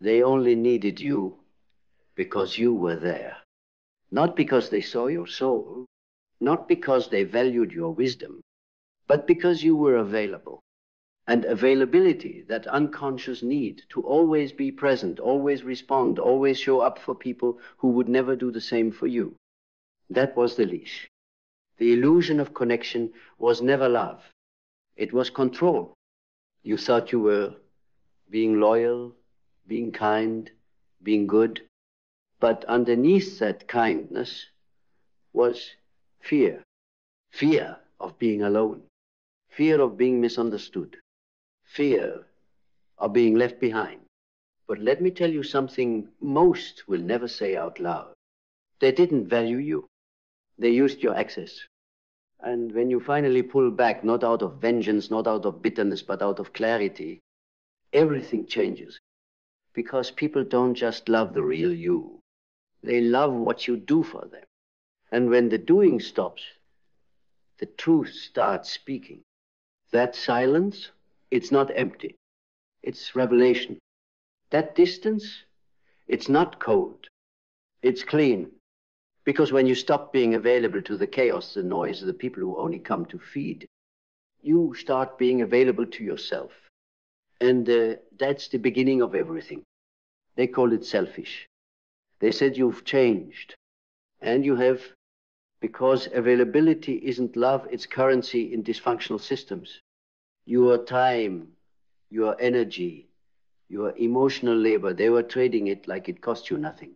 They only needed you because you were there. Not because they saw your soul, not because they valued your wisdom, but because you were available. And availability, that unconscious need to always be present, always respond, always show up for people who would never do the same for you. That was the leash. The illusion of connection was never love. It was control. You thought you were being loyal, being kind, being good. But underneath that kindness was fear. Fear of being alone. Fear of being misunderstood. Fear of being left behind. But let me tell you something most will never say out loud. They didn't value you. They used your access. And when you finally pull back, not out of vengeance, not out of bitterness, but out of clarity, everything changes. Because people don't just love the real you. They love what you do for them. And when the doing stops, the truth starts speaking. That silence, it's not empty. It's revelation. That distance, it's not cold. It's clean. Because when you stop being available to the chaos, the noise, the people who only come to feed, you start being available to yourself. And that's the beginning of everything. They call it selfish. They said you've changed. And you have, because availability isn't love, it's currency in dysfunctional systems. Your time, your energy, your emotional labor, they were trading it like it cost you nothing.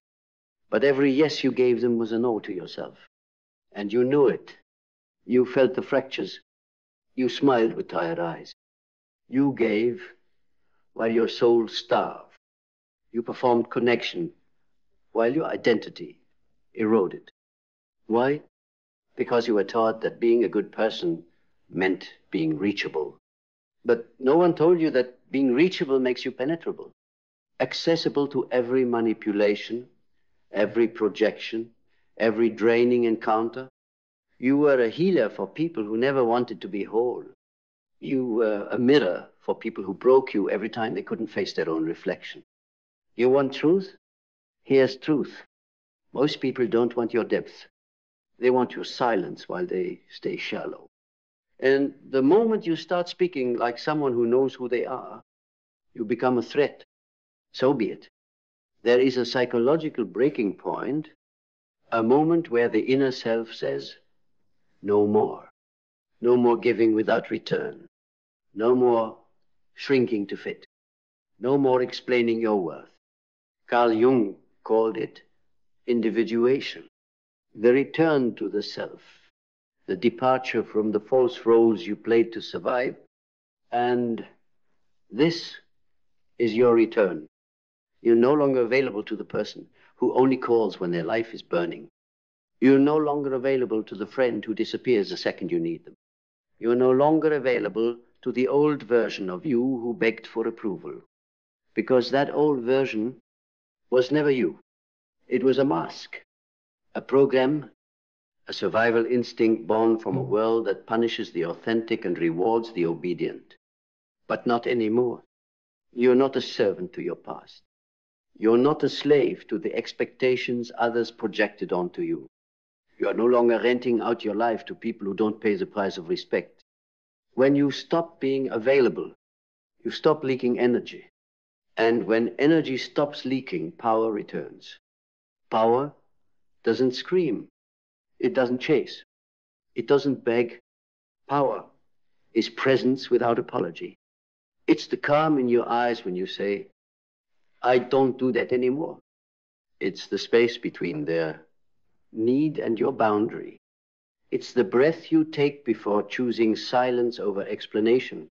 But every yes you gave them was a no to yourself. And you knew it. You felt the fractures. You smiled with tired eyes. You gave while your soul starved. You performed connection while your identity eroded. Why? Because you were taught that being a good person meant being reachable. But no one told you that being reachable makes you penetrable, accessible to every manipulation, every projection, every draining encounter. You were a healer for people who never wanted to be whole. You were a mirror for people who broke you every time they couldn't face their own reflection. You want truth? Here's truth. Most people don't want your depth. They want your silence while they stay shallow. And the moment you start speaking like someone who knows who they are, you become a threat. So be it. There is a psychological breaking point, a moment where the inner self says, no more. No more giving without return. No more shrinking to fit. No more explaining your worth. Carl Jung called it individuation. The return to the self. The departure from the false roles you played to survive. And this is your return. You're no longer available to the person who only calls when their life is burning. You're no longer available to the friend who disappears the second you need them. You're no longer available to the old version of you who begged for approval. Because that old version was never you. It was a mask, a program, a survival instinct born from a world that punishes the authentic and rewards the obedient. But not anymore. You're not a servant to your past. You're not a slave to the expectations others projected onto you. You are no longer renting out your life to people who don't pay the price of respect. When you stop being available, you stop leaking energy. And when energy stops leaking, power returns. Power doesn't scream. It doesn't chase. It doesn't beg. Power is presence without apology. It's the calm in your eyes when you say, I don't do that anymore. It's the space between their need and your boundary. It's the breath you take before choosing silence over explanation,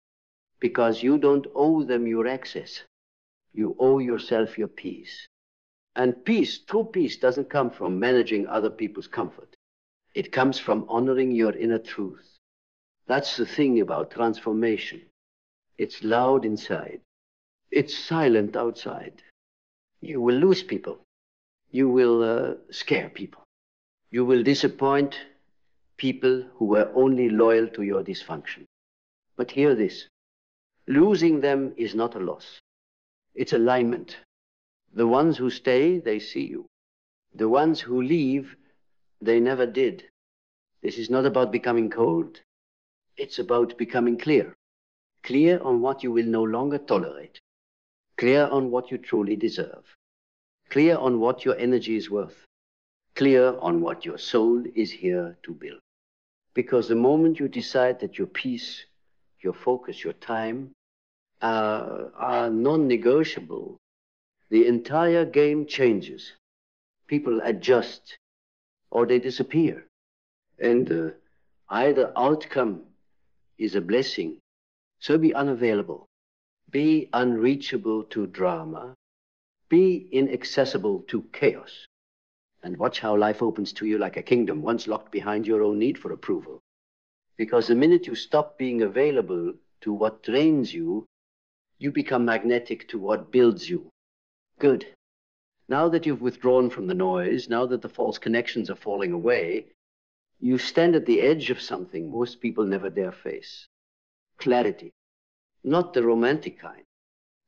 because you don't owe them your access. You owe yourself your peace. And peace, true peace, doesn't come from managing other people's comfort. It comes from honoring your inner truth. That's the thing about transformation. It's loud inside. It's silent outside. You will lose people. You will scare people. You will disappoint people who were only loyal to your dysfunction. But hear this. Losing them is not a loss. It's alignment. The ones who stay, they see you. The ones who leave, they never did. This is not about becoming cold. It's about becoming clear. Clear on what you will no longer tolerate. Clear on what you truly deserve. Clear on what your energy is worth. Clear on what your soul is here to build. Because the moment you decide that your peace, your focus, your time are non-negotiable, the entire game changes. People adjust or they disappear. And either outcome is a blessing. So be unavailable. Be unreachable to drama. Be inaccessible to chaos. And watch how life opens to you like a kingdom, once locked behind your own need for approval. Because the minute you stop being available to what drains you, you become magnetic to what builds you. Good. Now that you've withdrawn from the noise, now that the false connections are falling away, you stand at the edge of something most people never dare face. Clarity. Not the romantic kind.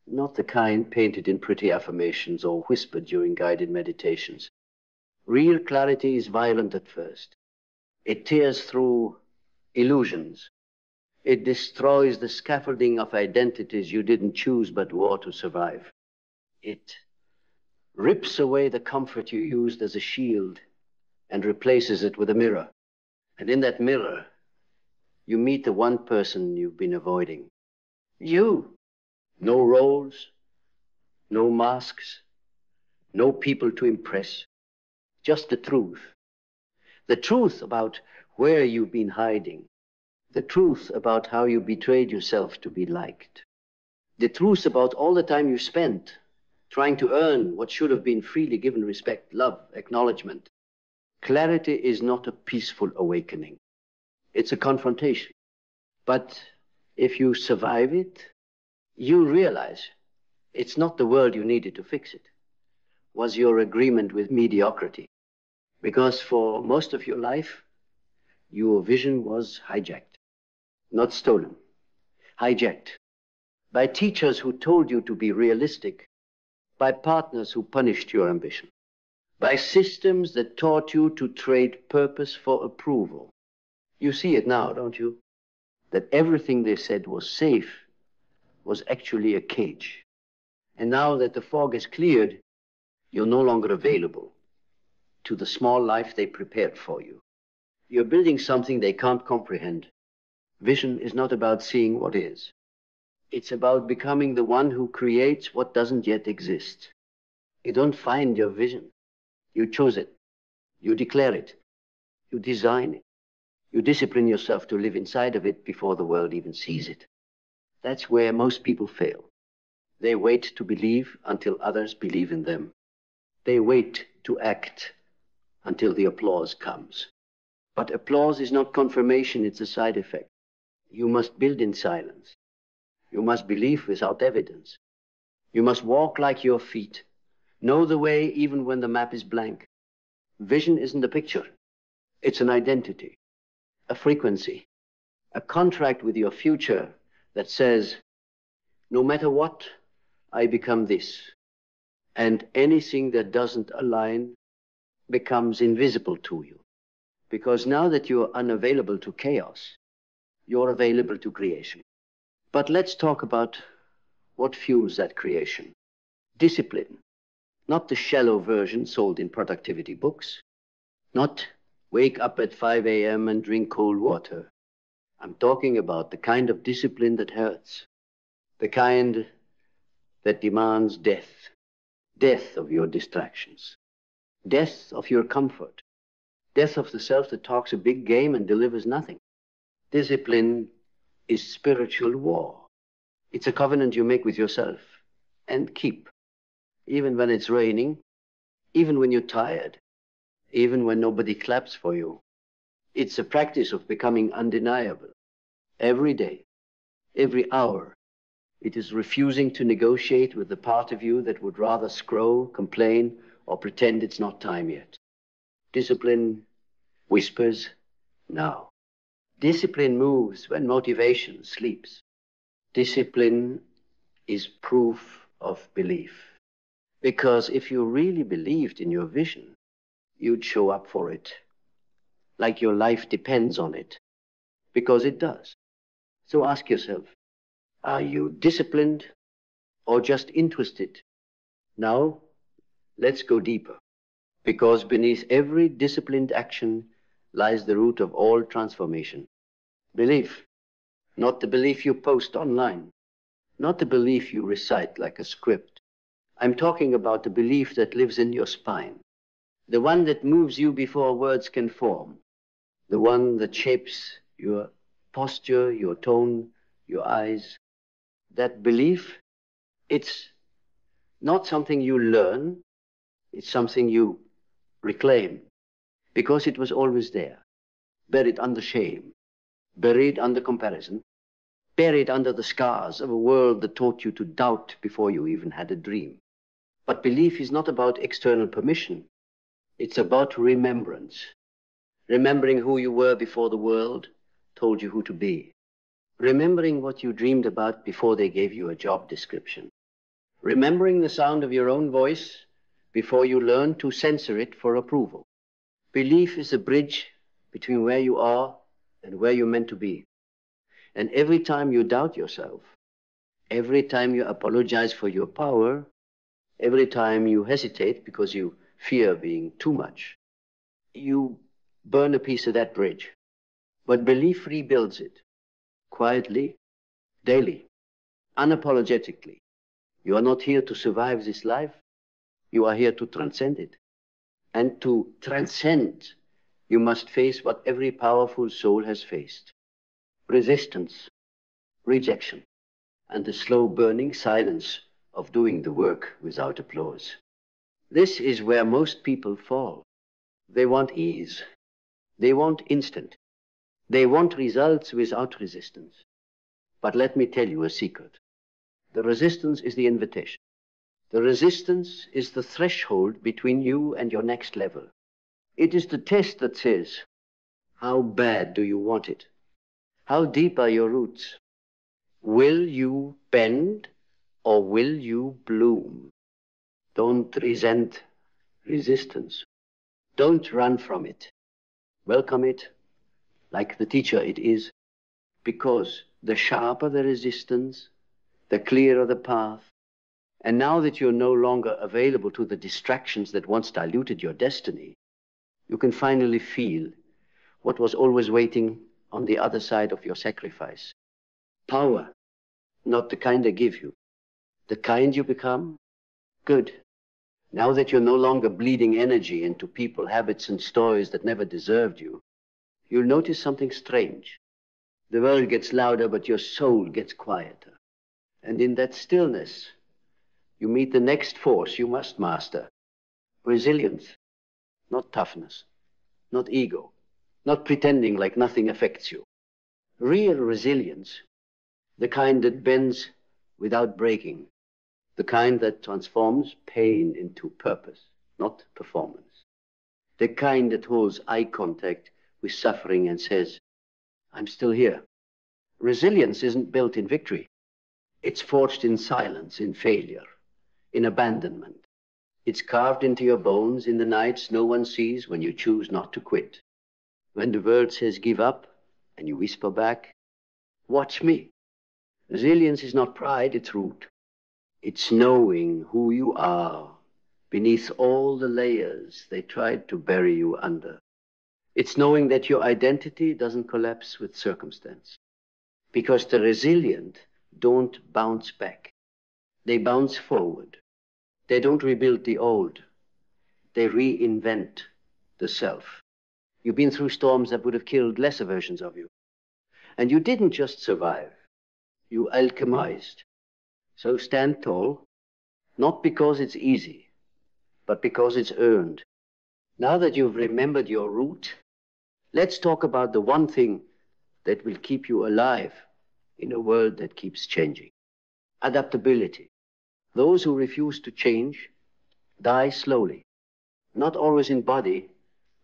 Not the kind painted in pretty affirmations or whispered during guided meditations. Real clarity is violent at first. It tears through illusions. It destroys the scaffolding of identities you didn't choose but wore to survive. It rips away the comfort you used as a shield and replaces it with a mirror. And in that mirror, you meet the one person you've been avoiding. You. No roles, no masks, no people to impress. Just the truth. The truth about where you've been hiding. The truth about how you betrayed yourself to be liked. The truth about all the time you spent trying to earn what should have been freely given respect, love, acknowledgement. Clarity is not a peaceful awakening. It's a confrontation. But if you survive it, you realize it's not the world you needed to fix it. Was your agreement with mediocrity. Because for most of your life, your vision was hijacked. Not stolen. Hijacked. By teachers who told you to be realistic. By partners who punished your ambition. By systems that taught you to trade purpose for approval. You see it now, don't you? That everything they said was safe was actually a cage. And now that the fog has cleared, you're no longer available to the small life they prepared for you. You're building something they can't comprehend. Vision is not about seeing what is. It's about becoming the one who creates what doesn't yet exist. You don't find your vision. You choose it. You declare it. You design it. You discipline yourself to live inside of it before the world even sees it. That's where most people fail. They wait to believe until others believe in them. They wait to act until the applause comes. But applause is not confirmation, it's a side effect. You must build in silence. You must believe without evidence. You must walk like your feet. Know the way even when the map is blank. Vision isn't a picture. It's an identity, a frequency, a contract with your future that says, no matter what, I become this. And anything that doesn't align becomes invisible to you. Because now that you're unavailable to chaos, you're available to creation. But let's talk about what fuels that creation. Discipline. Not the shallow version sold in productivity books. Not wake up at 5 a.m. and drink cold water. I'm talking about the kind of discipline that hurts. The kind that demands death. Death of your distractions. Death of your comfort. Death of the self that talks a big game and delivers nothing. Discipline is spiritual war. It's a covenant you make with yourself and keep. Even when it's raining, even when you're tired, even when nobody claps for you. It's a practice of becoming undeniable. Every day, every hour, it is refusing to negotiate with the part of you that would rather scroll, complain, or pretend it's not time yet. Discipline whispers, now. Discipline moves when motivation sleeps. Discipline is proof of belief. Because if you really believed in your vision, you'd show up for it, like your life depends on it, because it does. So ask yourself, are you disciplined or just interested? Now, let's go deeper, because beneath every disciplined action lies the root of all transformation. Belief, not the belief you post online, not the belief you recite like a script. I'm talking about the belief that lives in your spine, the one that moves you before words can form, the one that shapes your posture, your tone, your eyes. That belief, it's not something you learn, it's something you reclaim, because it was always there, buried under shame, buried under comparison, buried under the scars of a world that taught you to doubt before you even had a dream. But belief is not about external permission. It's about remembrance. Remembering who you were before the world told you who to be. Remembering what you dreamed about before they gave you a job description. Remembering the sound of your own voice before you learned to censor it for approval. Belief is a bridge between where you are and where you're meant to be. And every time you doubt yourself, every time you apologize for your power, every time you hesitate because you fear being too much, you burn a piece of that bridge. But belief rebuilds it, quietly, daily, unapologetically. You are not here to survive this life. You are here to transcend it. And to transcend, you must face what every powerful soul has faced: resistance, rejection, and the slow burning silence of doing the work without applause. This is where most people fall. They want ease. They want instant. They want results without resistance. But let me tell you a secret. The resistance is the invitation. The resistance is the threshold between you and your next level. It is the test that says, how bad do you want it? How deep are your roots? Will you bend or will you bloom? Don't resent resistance. Don't run from it. Welcome it like the teacher it is, because the sharper the resistance, the clearer the path. And now that you're no longer available to the distractions that once diluted your destiny, you can finally feel what was always waiting on the other side of your sacrifice. Power, not the kind they give you, the kind you become. Good. Now that you're no longer bleeding energy into people, habits, and stories that never deserved you, you'll notice something strange. The world gets louder, but your soul gets quieter. And in that stillness, you meet the next force you must master: resilience, not toughness, not ego, not pretending like nothing affects you. Real resilience, the kind that bends without breaking, the kind that transforms pain into purpose, not performance, the kind that holds eye contact with suffering and says, I'm still here. Resilience isn't built in victory. It's forged in silence, in failure, in abandonment. It's carved into your bones in the nights no one sees when you choose not to quit. When the world says give up and you whisper back, watch me. Resilience is not pride, it's root. It's knowing who you are beneath all the layers they tried to bury you under. It's knowing that your identity doesn't collapse with circumstance. Because the resilient don't bounce back. They bounce forward. They don't rebuild the old. They reinvent the self. You've been through storms that would have killed lesser versions of you. And you didn't just survive. You alchemized. So stand tall, not because it's easy, but because it's earned. Now that you've remembered your root, let's talk about the one thing that will keep you alive in a world that keeps changing. Adaptability. Those who refuse to change die slowly, not always in body,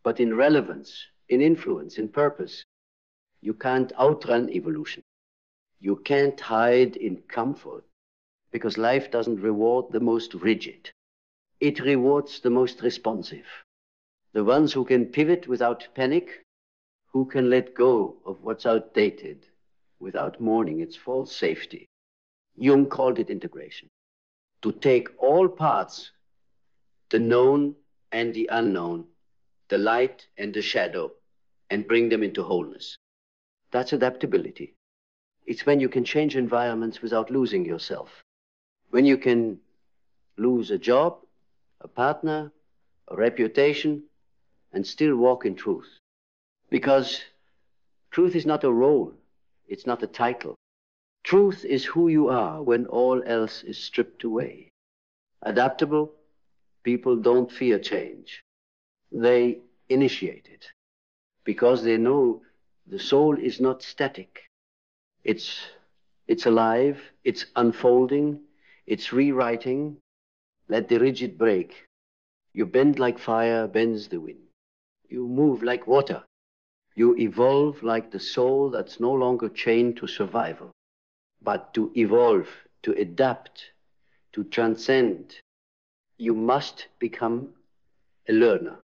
but in relevance, in influence, in purpose. You can't outrun evolution. You can't hide in comfort, because life doesn't reward the most rigid. It rewards the most responsive, the ones who can pivot without panic, who can let go of what's outdated without mourning its false safety. Jung called it integration. To take all parts, the known and the unknown, the light and the shadow, and bring them into wholeness. That's adaptability. It's when you can change environments without losing yourself. When you can lose a job, a partner, a reputation, and still walk in truth. Because truth is not a role, it's not a title. Truth is who you are when all else is stripped away. Adaptable people don't fear change. They initiate it because they know the soul is not static. It's alive, it's unfolding, it's rewriting. Let the rigid break. You bend like fire bends the wind. You move like water. You evolve like the soul that's no longer chained to survival, but to evolve, to adapt, to transcend. You must become a learner,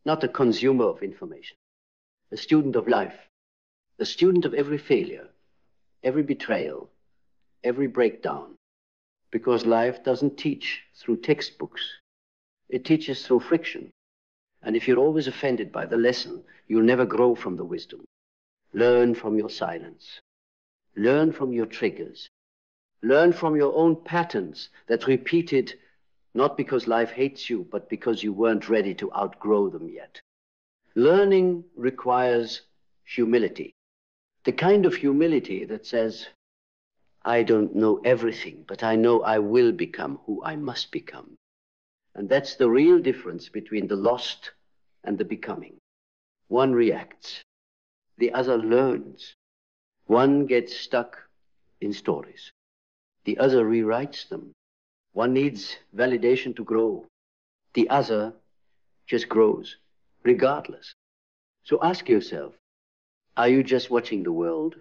not a consumer of information, a student of life, a student of every failure, every betrayal, every breakdown, because life doesn't teach through textbooks. It teaches through friction. And if you're always offended by the lesson, you'll never grow from the wisdom. Learn from your silence. Learn from your triggers. Learn from your own patterns that repeated not because life hates you, but because you weren't ready to outgrow them yet. Learning requires humility. The kind of humility that says, I don't know everything, but I know I will become who I must become. And that's the real difference between the lost and the becoming. One reacts, the other learns. One gets stuck in stories, the other rewrites them. One needs validation to grow, the other just grows, regardless. So ask yourself, are you just watching the world,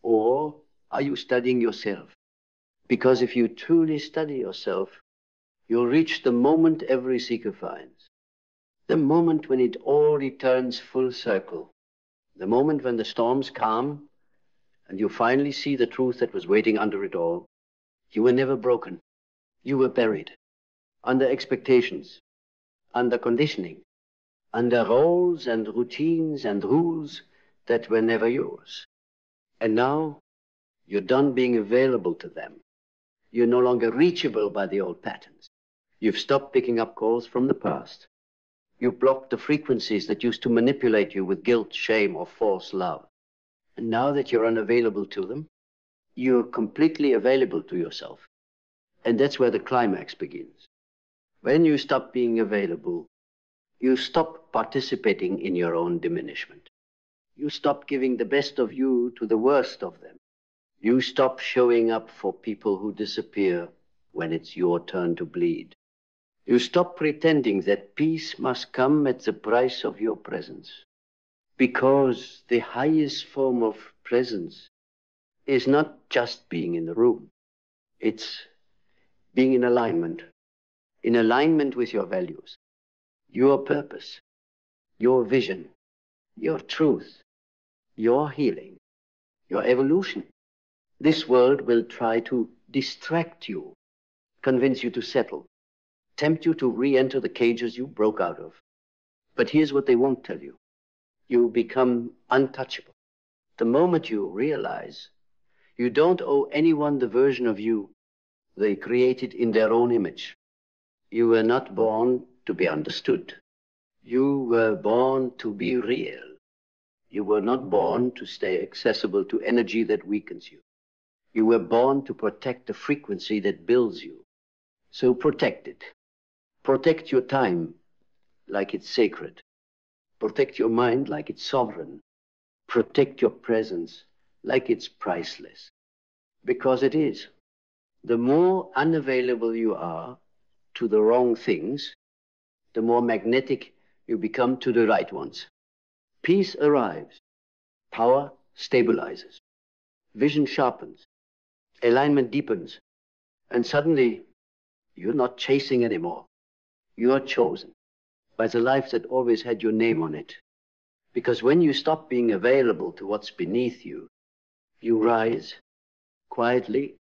or are you studying yourself? Because if you truly study yourself, you'll reach the moment every seeker finds. The moment when it all returns full circle. The moment when the storms calm and you finally see the truth that was waiting under it all. You were never broken. You were buried. Under expectations. Under conditioning. Under roles and routines and rules that were never yours. And now you're done being available to them. You're no longer reachable by the old patterns. You've stopped picking up calls from the past. You blocked the frequencies that used to manipulate you with guilt, shame, or false love. And now that you're unavailable to them, you're completely available to yourself. And that's where the climax begins. When you stop being available, you stop participating in your own diminishment. You stop giving the best of you to the worst of them. You stop showing up for people who disappear when it's your turn to bleed. You stop pretending that peace must come at the price of your presence. Because the highest form of presence is not just being in the room. It's being in alignment with your values, your purpose, your vision, your truth, your healing, your evolution. This world will try to distract you, convince you to settle, tempt you to re-enter the cages you broke out of. But here's what they won't tell you. You become untouchable. The moment you realize you don't owe anyone the version of you they created in their own image. You were not born to be understood. You were born to be real. You were not born to stay accessible to energy that weakens you. You were born to protect the frequency that builds you. So protect it. Protect your time like it's sacred. Protect your mind like it's sovereign. Protect your presence like it's priceless. Because it is. The more unavailable you are to the wrong things, the more magnetic you become to the right ones. Peace arrives. Power stabilizes. Vision sharpens. Alignment deepens. And suddenly, you're not chasing anymore. You are chosen by the life that always had your name on it. Because when you stop being available to what's beneath you, you rise quietly,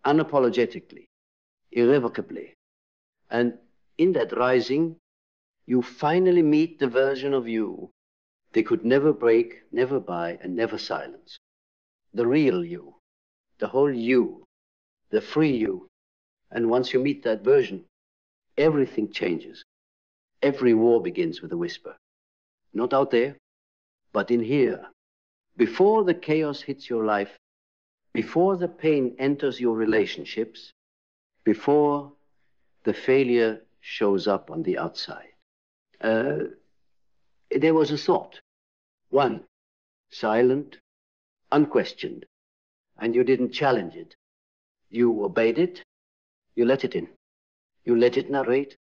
unapologetically, irrevocably. And in that rising, you finally meet the version of you they could never break, never buy, and never silence. The real you, the whole you, the free you. And once you meet that version, everything changes. Every war begins with a whisper. Not out there, but in here. Before the chaos hits your life, before the pain enters your relationships, before the failure shows up on the outside. There was a thought. One, silent, unquestioned, and you didn't challenge it. You obeyed it, you let it in. You let it narrate,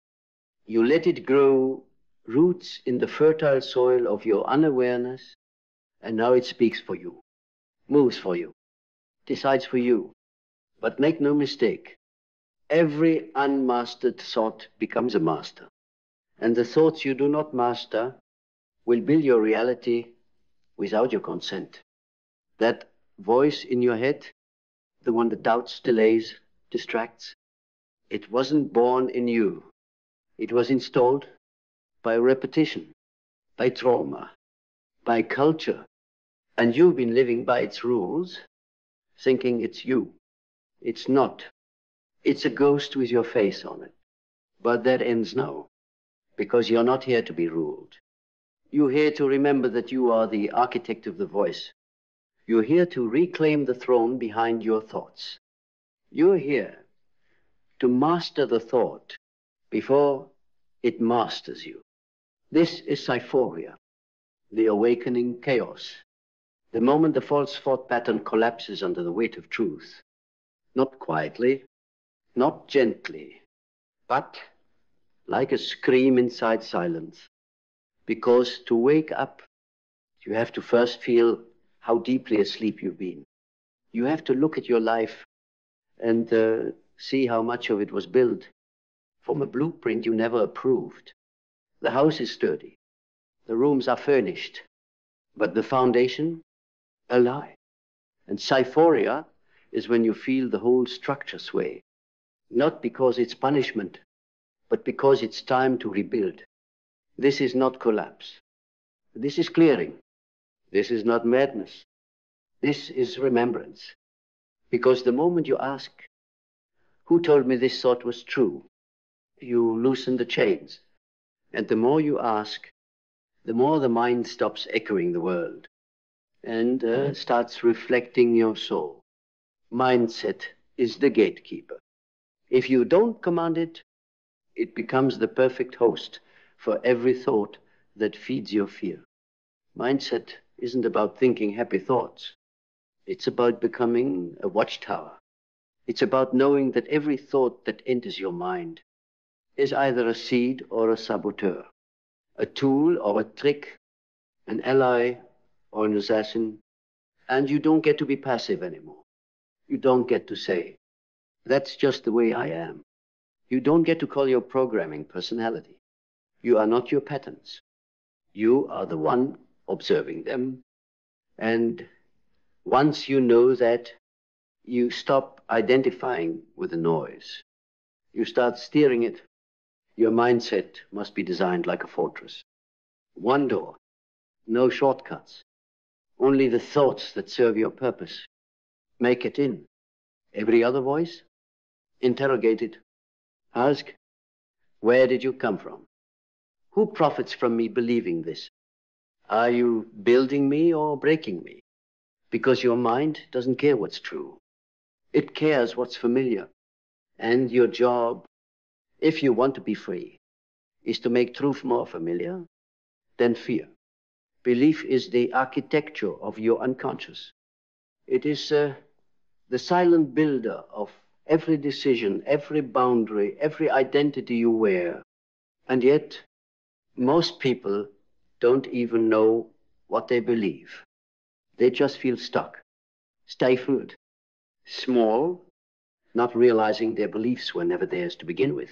you let it grow roots in the fertile soil of your unawareness, and now it speaks for you, moves for you, decides for you. But make no mistake, every unmastered thought becomes a master. And the thoughts you do not master will build your reality without your consent. That voice in your head, the one that doubts, delays, distracts, it wasn't born in you. It was installed by repetition, by trauma, by culture. And you've been living by its rules, thinking it's you. It's not. It's a ghost with your face on it. But that ends now, because you're not here to be ruled. You're here to remember that you are the architect of the voice. You're here to reclaim the throne behind your thoughts. You're here to master the thought before it masters you. This is psyphoria, the awakening chaos. The moment the false thought pattern collapses under the weight of truth. Not quietly, not gently, but like a scream inside silence. Because to wake up, you have to first feel how deeply asleep you've been. You have to look at your life and see how much of it was built from a blueprint you never approved. The house is sturdy. The rooms are furnished. But the foundation, a lie. And psyphoria is when you feel the whole structure sway. Not because it's punishment, but because it's time to rebuild. This is not collapse. This is clearing. This is not madness. This is remembrance. Because the moment you ask, who told me this thought was true? You loosen the chains. And the more you ask, the more the mind stops echoing the world and starts reflecting your soul. Mindset is the gatekeeper. If you don't command it, it becomes the perfect host for every thought that feeds your fear. Mindset isn't about thinking happy thoughts. It's about becoming a watchtower. It's about knowing that every thought that enters your mind is either a seed or a saboteur, a tool or a trick, an ally or an assassin, and you don't get to be passive anymore. You don't get to say, that's just the way I am. You don't get to call your programming personality. You are not your patterns. You are the one observing them. And once you know that, you stop identifying with the noise. You start steering it. Your mindset must be designed like a fortress. One door, no shortcuts. Only the thoughts that serve your purpose. Make it in. Every other voice, interrogate it. Ask, where did you come from? Who profits from me believing this? Are you building me or breaking me? Because your mind doesn't care what's true. It cares what's familiar. And your job, if you want to be free, is to make truth more familiar than fear. Belief is the architecture of your unconscious. It is the silent builder of every decision, every boundary, every identity you wear. And yet, most people don't even know what they believe. They just feel stuck, stifled, small, not realizing their beliefs were never theirs to begin with.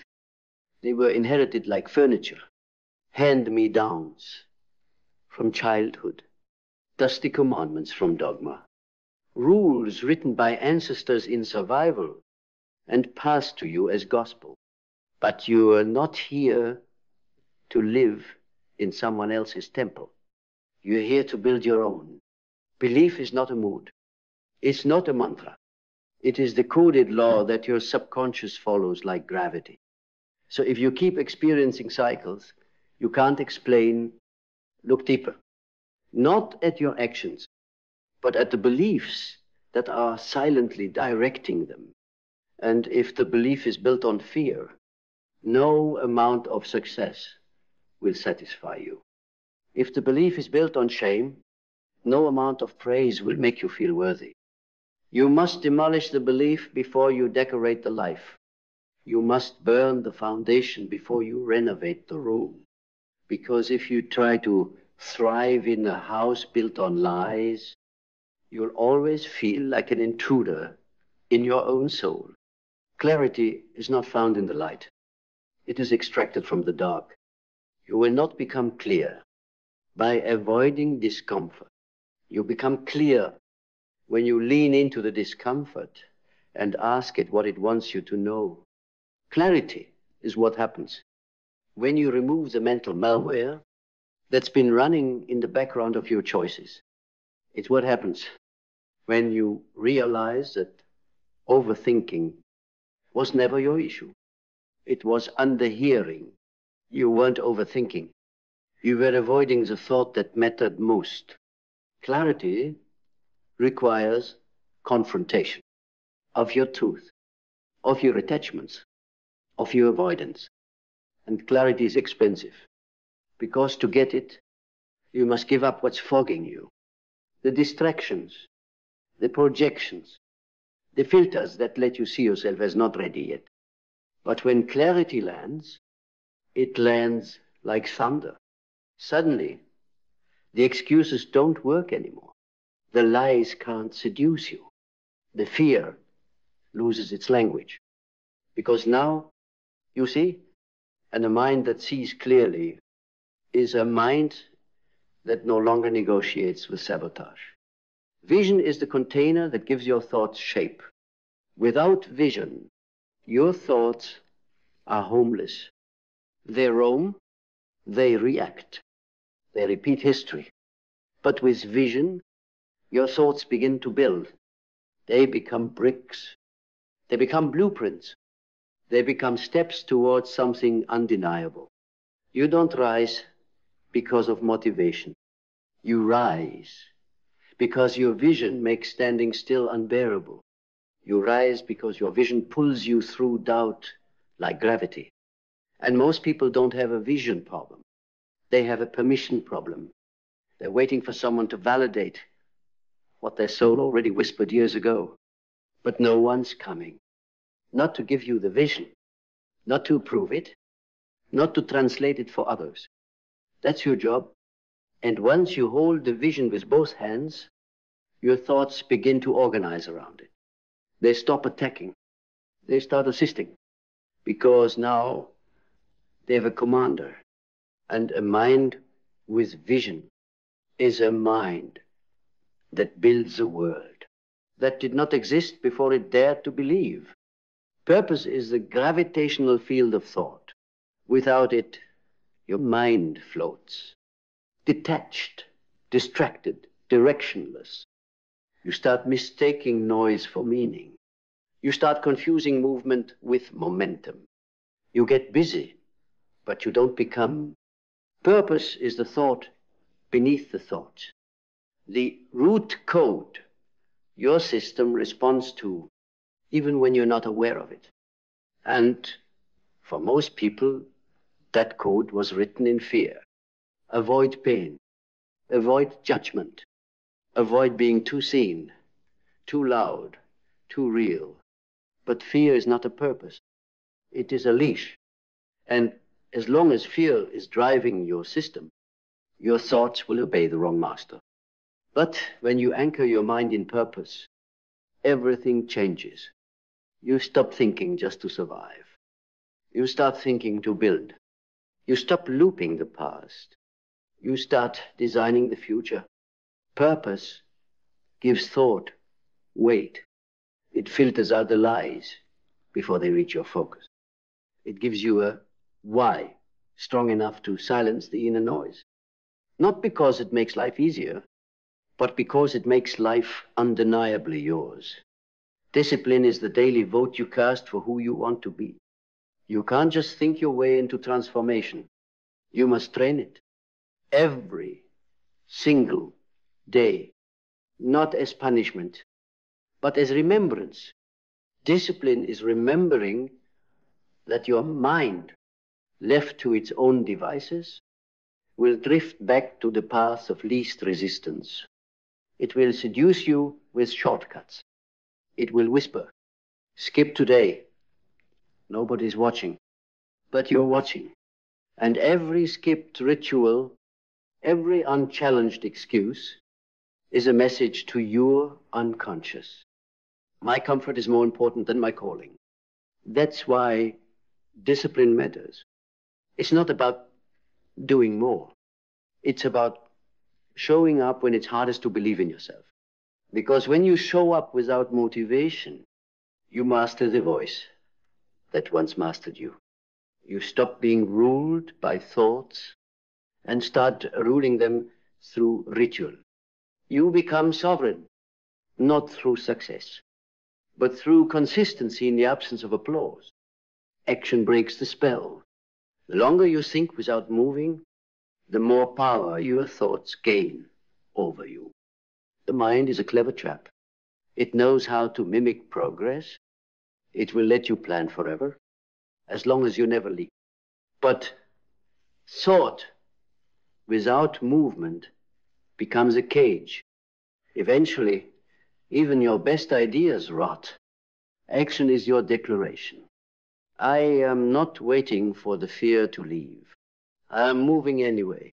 They were inherited like furniture, hand-me-downs from childhood, dusty commandments from dogma, rules written by ancestors in survival and passed to you as gospel. But you are not here to live in someone else's temple. You're here to build your own. Belief is not a mood. It's not a mantra. It is the coded law that your subconscious follows like gravity. So if you keep experiencing cycles, you can't explain, look deeper. Not at your actions, but at the beliefs that are silently directing them. And if the belief is built on fear, no amount of success will satisfy you. If the belief is built on shame, no amount of praise will make you feel worthy. You must demolish the belief before you decorate the life. You must burn the foundation before you renovate the room. Because if you try to thrive in a house built on lies, you'll always feel like an intruder in your own soul. Clarity is not found in the light. It is extracted from the dark. You will not become clear by avoiding discomfort. You become clear when you lean into the discomfort and ask it what it wants you to know. Clarity is what happens when you remove the mental malware that's been running in the background of your choices. It's what happens when you realize that overthinking was never your issue. It was underhearing. You weren't overthinking. You were avoiding the thought that mattered most. Clarity requires confrontation of your truth, of your attachments, of your avoidance. And clarity is expensive, because to get it, you must give up what's fogging you. The distractions, the projections, the filters that let you see yourself as not ready yet. But when clarity lands, it lands like thunder. Suddenly, the excuses don't work anymore. The lies can't seduce you. The fear loses its language. Because now, you see, and a mind that sees clearly is a mind that no longer negotiates with sabotage. Vision is the container that gives your thoughts shape. Without vision, your thoughts are homeless. They roam, they react, they repeat history. But with vision, your thoughts begin to build. They become bricks. They become blueprints. They become steps towards something undeniable. You don't rise because of motivation. You rise because your vision makes standing still unbearable. You rise because your vision pulls you through doubt like gravity. And most people don't have a vision problem. They have a permission problem. They're waiting for someone to validate what their soul already whispered years ago. But no one's coming. Not to give you the vision, not to prove it, not to translate it for others. That's your job. And once you hold the vision with both hands, your thoughts begin to organize around it. They stop attacking. They start assisting. Because now they have a commander. And a mind with vision is a mind that builds a world that did not exist before it dared to believe. Purpose is the gravitational field of thought. Without it, your mind floats, detached, distracted, directionless. You start mistaking noise for meaning. You start confusing movement with momentum. You get busy, but you don't become. Purpose is the thought beneath the thought. The root code your system responds to, even when you're not aware of it. And for most people, that code was written in fear. Avoid pain, avoid judgment, avoid being too seen, too loud, too real. But fear is not a purpose. It is a leash. And as long as fear is driving your system, your thoughts will obey the wrong master. But when you anchor your mind in purpose, everything changes. You stop thinking just to survive. You start thinking to build. You stop looping the past. You start designing the future. Purpose gives thought weight. It filters out the lies before they reach your focus. It gives you a why strong enough to silence the inner noise. Not because it makes life easier, but because it makes life undeniably yours. Discipline is the daily vote you cast for who you want to be. You can't just think your way into transformation. You must train it every single day, not as punishment, but as remembrance. Discipline is remembering that your mind, left to its own devices, will drift back to the path of least resistance. It will seduce you with shortcuts. It will whisper, skip today. Nobody's watching, but you're watching. And every skipped ritual, every unchallenged excuse is a message to your unconscious. My comfort is more important than my calling. That's why discipline matters. It's not about doing more. It's about showing up when it's hardest to believe in yourself. Because when you show up without motivation, you master the voice that once mastered you. You stop being ruled by thoughts and start ruling them through ritual. You become sovereign, not through success, but through consistency in the absence of applause. Action breaks the spell. The longer you think without moving, the more power your thoughts gain over you. The mind is a clever trap. It knows how to mimic progress. It will let you plan forever, as long as you never leap. But thought without movement becomes a cage. Eventually, even your best ideas rot. Action is your declaration. I am not waiting for the fear to leave. I am moving anyway.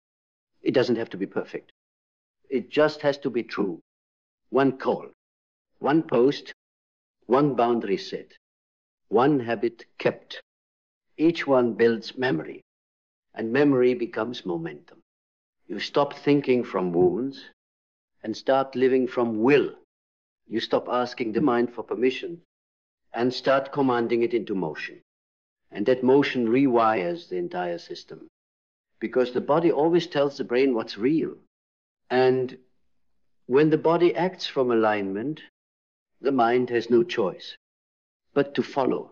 It doesn't have to be perfect. It just has to be true. One call, one post, one boundary set, one habit kept. Each one builds memory, and memory becomes momentum. You stop thinking from wounds and start living from will. You stop asking the mind for permission and start commanding it into motion. And that motion rewires the entire system. Because the body always tells the brain what's real. And when the body acts from alignment, the mind has no choice but to follow.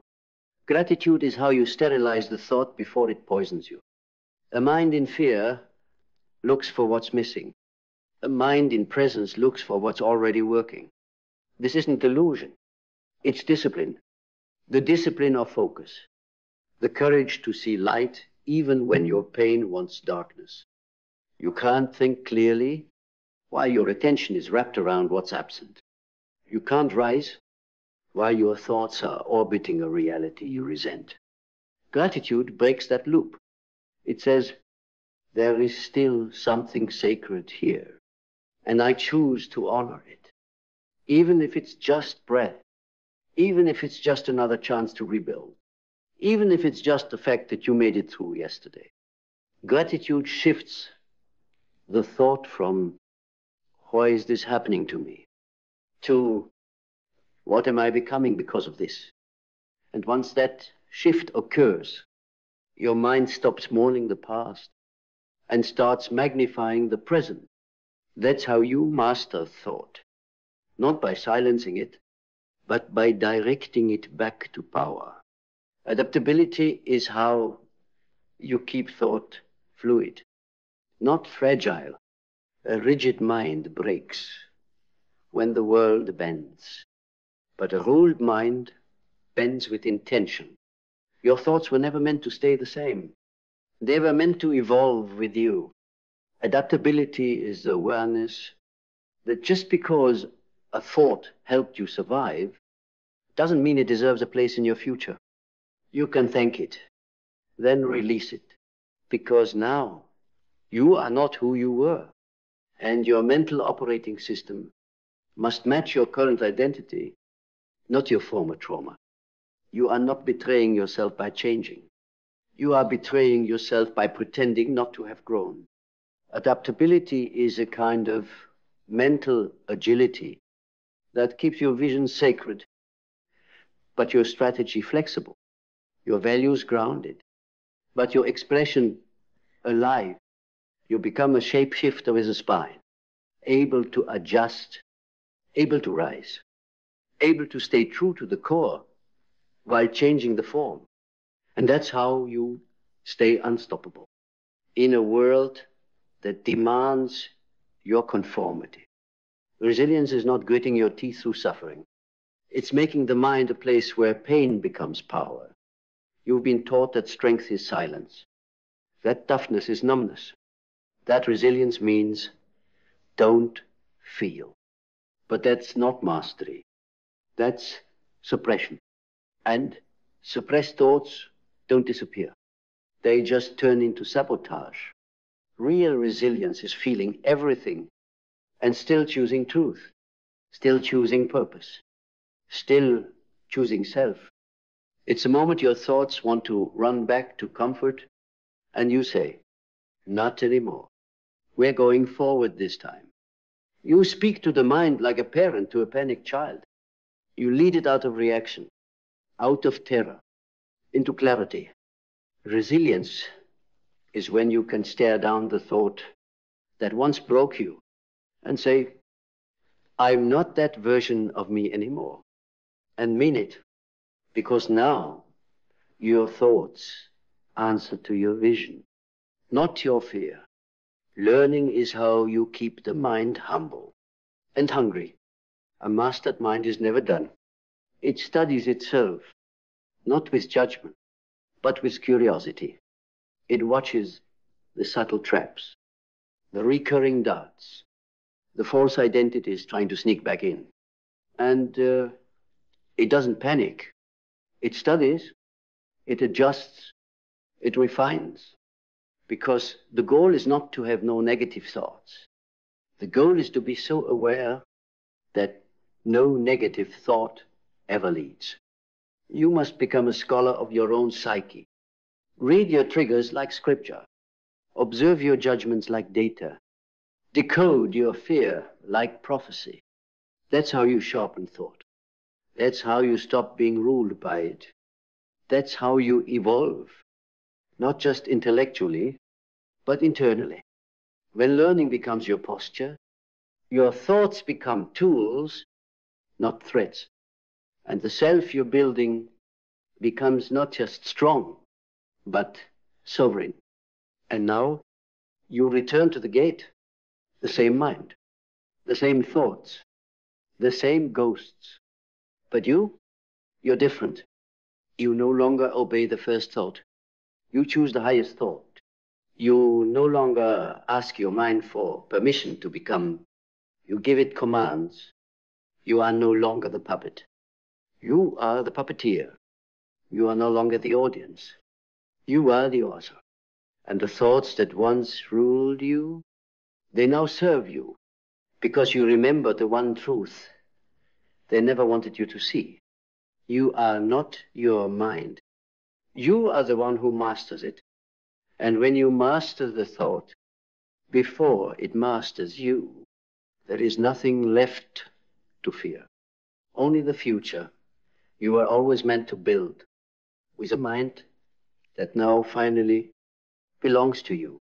Gratitude is how you sterilize the thought before it poisons you. A mind in fear looks for what's missing. A mind in presence looks for what's already working. This isn't delusion. It's discipline. The discipline of focus. The courage to see light even when your pain wants darkness. You can't think clearly while your attention is wrapped around what's absent. You can't rise while your thoughts are orbiting a reality you resent. Gratitude breaks that loop. It says, there is still something sacred here, and I choose to honor it. Even if it's just breath, even if it's just another chance to rebuild, even if it's just the fact that you made it through yesterday. Gratitude shifts the thought from, why is this happening to me, to, what am I becoming because of this? And once that shift occurs, your mind stops mourning the past and starts magnifying the present. That's how you master thought. Not by silencing it, but by directing it back to power. Adaptability is how you keep thought fluid, not fragile. A rigid mind breaks when the world bends, but a ruled mind bends with intention. Your thoughts were never meant to stay the same. They were meant to evolve with you. Adaptability is the awareness that just because a thought helped you survive doesn't mean it deserves a place in your future. You can thank it, then release it, because now you are not who you were, and your mental operating system must match your current identity, not your former trauma. You are not betraying yourself by changing. You are betraying yourself by pretending not to have grown. Adaptability is a kind of mental agility that keeps your vision sacred, but your strategy flexible, your values grounded, but your expression alive. You become a shapeshifter with a spine, able to adjust, able to rise, able to stay true to the core while changing the form. And that's how you stay unstoppable in a world that demands your conformity. Resilience is not gritting your teeth through suffering. It's making the mind a place where pain becomes power. You've been taught that strength is silence, that toughness is numbness, that resilience means don't feel. But that's not mastery. That's suppression. And suppressed thoughts don't disappear. They just turn into sabotage. Real resilience is feeling everything and still choosing truth, still choosing purpose, still choosing self. It's the moment your thoughts want to run back to comfort and you say, not anymore. We're going forward this time. You speak to the mind like a parent to a panicked child. You lead it out of reaction, out of terror, into clarity. Resilience is when you can stare down the thought that once broke you and say, I'm not that version of me anymore, and mean it, because now your thoughts answer to your vision, not your fear. Learning is how you keep the mind humble and hungry. A mastered mind is never done. It studies itself, not with judgment, but with curiosity. It watches the subtle traps, the recurring doubts, the false identities trying to sneak back in. And it doesn't panic. It studies, it adjusts, it refines. Because the goal is not to have no negative thoughts. The goal is to be so aware that no negative thought ever leads. You must become a scholar of your own psyche. Read your triggers like scripture. Observe your judgments like data. Decode your fear like prophecy. That's how you sharpen thought. That's how you stop being ruled by it. That's how you evolve, not just intellectually, but internally. When learning becomes your posture, your thoughts become tools, not threats. And the self you're building becomes not just strong, but sovereign. And now you return to the gate, the same mind, the same thoughts, the same ghosts. But you're different. You no longer obey the first thought. You choose the highest thought. You no longer ask your mind for permission to become. You give it commands. You are no longer the puppet. You are the puppeteer. You are no longer the audience. You are the author. And the thoughts that once ruled you, they now serve you because you remember the one truth they never wanted you to see. You are not your mind. You are the one who masters it. And when you master the thought, before it masters you, there is nothing left to fear. Only the future you were always meant to build with a mind that now finally belongs to you.